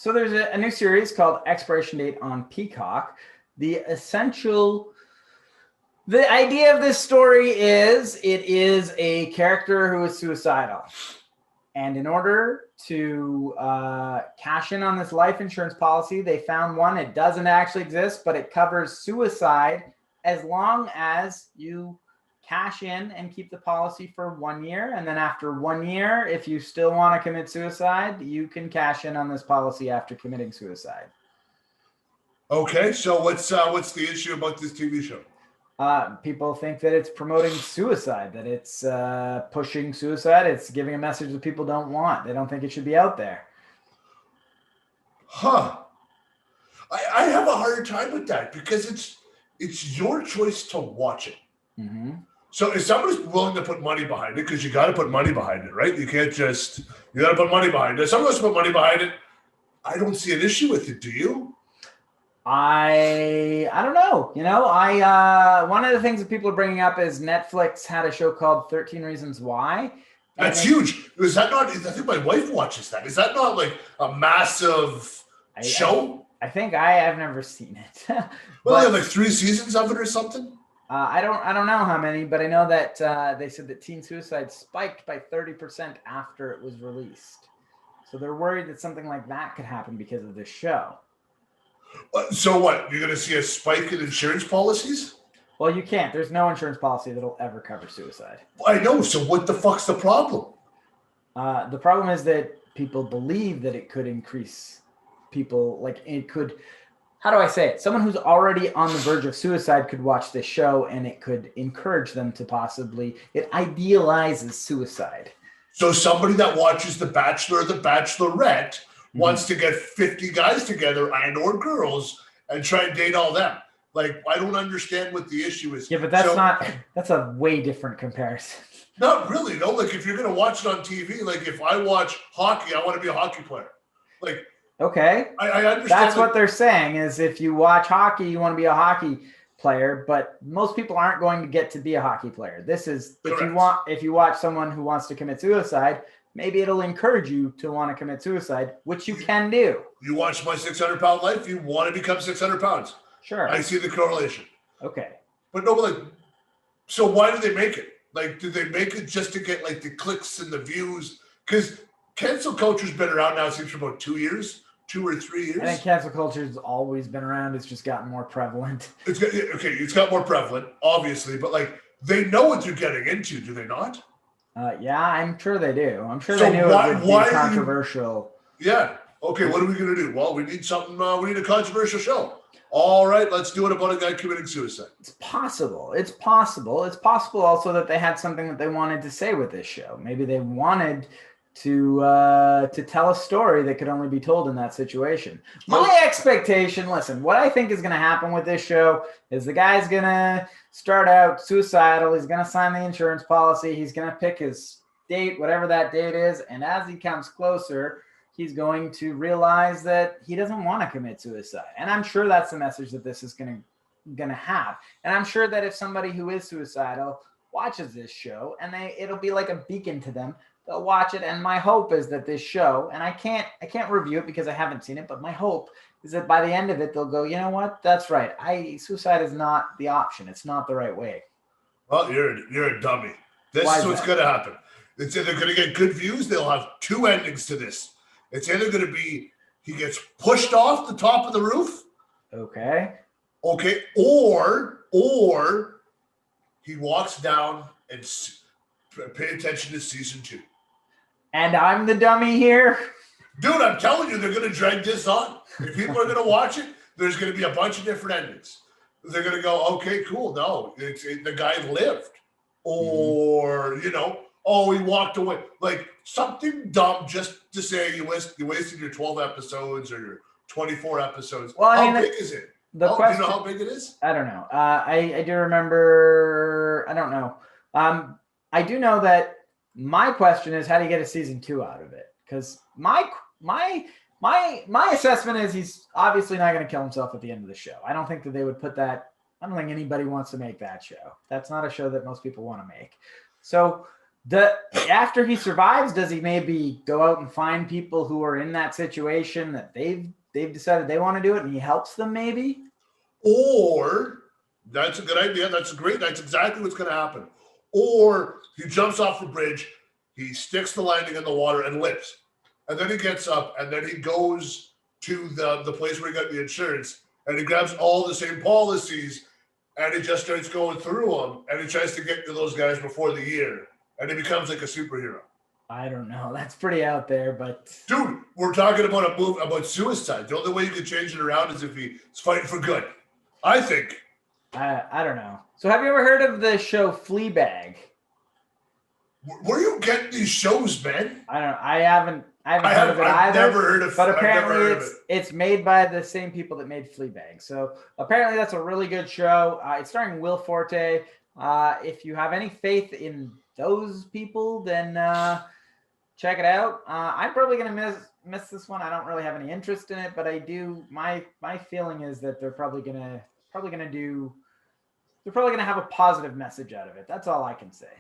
So there's a new series called Expiration Date on Peacock. The idea of this story is it is a character who is suicidal. And in order to cash in on this life insurance policy, they found one. It doesn't actually exist, but it covers suicide as long as you cash in and keep the policy for 1 year. And then after 1 year, if you still want to commit suicide, you can cash in on this policy after committing suicide. Okay, so what's the issue about this TV show? People think that it's promoting suicide, that it's pushing suicide. It's giving a message that people don't want. They don't think it should be out there. Huh. I have a hard time with that because it's your choice to watch it. Mm-hmm. So if somebody's willing to put money behind it, because you got to put money behind it, right? You can't just, you got to put money behind it. If someone wants to put money behind it, I don't see an issue with it. Do you? I don't know. You know, one of the things that people are bringing up is Netflix had a show called 13 Reasons Why. That's huge. Is that not, I think my wife watches that. Is that not like a massive show? I think I've never seen it. Well, they have like 3 seasons of it or something? I don't know how many, but I know that they said that teen suicide spiked by 30% after it was released. So they're worried that something like that could happen because of this show. So what? You're going to see a spike in insurance policies? Well, you can't. There's no insurance policy that'll ever cover suicide. I know. So what the fuck's the problem? The problem is that people believe that it could increase people, like it could... How do I say it? Someone who's already on the verge of suicide could watch this show and it could encourage them to possibly, it idealizes suicide. So somebody that watches The Bachelor or The Bachelorette wants to get 50 guys together and or girls and try and date all them. Like, I don't understand what the issue is. Yeah, but that's a way different comparison. Not really, no. Like, if you're going to watch it on TV, like if I watch hockey, I want to be a hockey player. Like, okay. I understand. That's what they're saying is if you watch hockey, you want to be a hockey player, but most people aren't going to get to be a hockey player. This is, if you watch someone who wants to commit suicide, maybe it'll encourage you to want to commit suicide, which you can do. You watch My 600-Pound Life, you want to become 600 pounds. Sure. I see the correlation. Okay. But no, like, so why do they make it? Like, do they make it just to get like the clicks and the views? Because cancel culture's been around now, it seems, for about 2 years. 2 or 3 years. I think cancel culture has always been around. It's just gotten more prevalent. It's got more prevalent, obviously, but like they know what they're getting into, do they not? Yeah, I'm sure they do. I'm sure they knew it would be controversial. Yeah. Okay, what are we going to do? Well, we need something. We need a controversial show. All right, let's do it about a guy committing suicide. It's possible. It's possible. It's possible also that they had something that they wanted to say with this show. Maybe they wanted to tell a story that could only be told in that situation. My expectation, listen, what I think is going to happen with this show is the guy's going to start out suicidal. He's going to sign the insurance policy. He's going to pick his date, whatever that date is. And as he comes closer, he's going to realize that he doesn't want to commit suicide. And I'm sure that's the message that this is going to have. And I'm sure that if somebody who is suicidal watches this show and it'll be like a beacon to them, they'll watch it. And my hope is that this show, and I can't review it because I haven't seen it, but my hope is that by the end of it, they'll go, you know what? That's right. Suicide is not the option. It's not the right way. Well, you're a dummy. This is what's going to happen. It's either going to get good views. They'll have 2 endings to this. It's either going to be he gets pushed off the top of the roof. Okay. Okay. Or he walks down and pay attention to season 2. And I'm the dummy here? Dude, I'm telling you, they're going to drag this on. If people are going to watch it, there's going to be a bunch of different endings. They're going to go, okay, cool. No, the guy lived. Or, you know, oh, he walked away. Like something dumb just to say you wasted your 12 episodes or your 24 episodes. Well, how big is it? Do you know how big it is? I don't know. I do remember. I don't know. I do know that my question is, how do you get a season 2 out of it? Because my assessment is he's obviously not going to kill himself at the end of the show. I don't think that they would put that. I don't think anybody wants to make that show. That's not a show that most people want to make. So After he survives, does he maybe go out and find people who are in that situation that they've decided they want to do it, and he helps them maybe? Or that's a good idea. That's great. That's exactly what's going to happen. Or he jumps off the bridge, he sticks the landing in the water and lives. And then he gets up and then he goes to the place where he got the insurance and he grabs all the same policies and he just starts going through them and he tries to get to those guys before the year and he becomes like a superhero. I don't know. That's pretty out there, but dude, we're talking about a movie about suicide. The only way you could change it around is if he's fighting for good. I think. I don't know. So have you ever heard of the show Fleabag? Where you get these shows, man? I don't know. I haven't heard of it either. I've never heard of. But apparently it's made by the same people that made Fleabag. So apparently that's a really good show. It's starring Will Forte. If you have any faith in those people, then check it out. I'm probably gonna miss this one. I don't really have any interest in it, but I do. My feeling is that they're probably gonna have a positive message out of it. That's all I can say.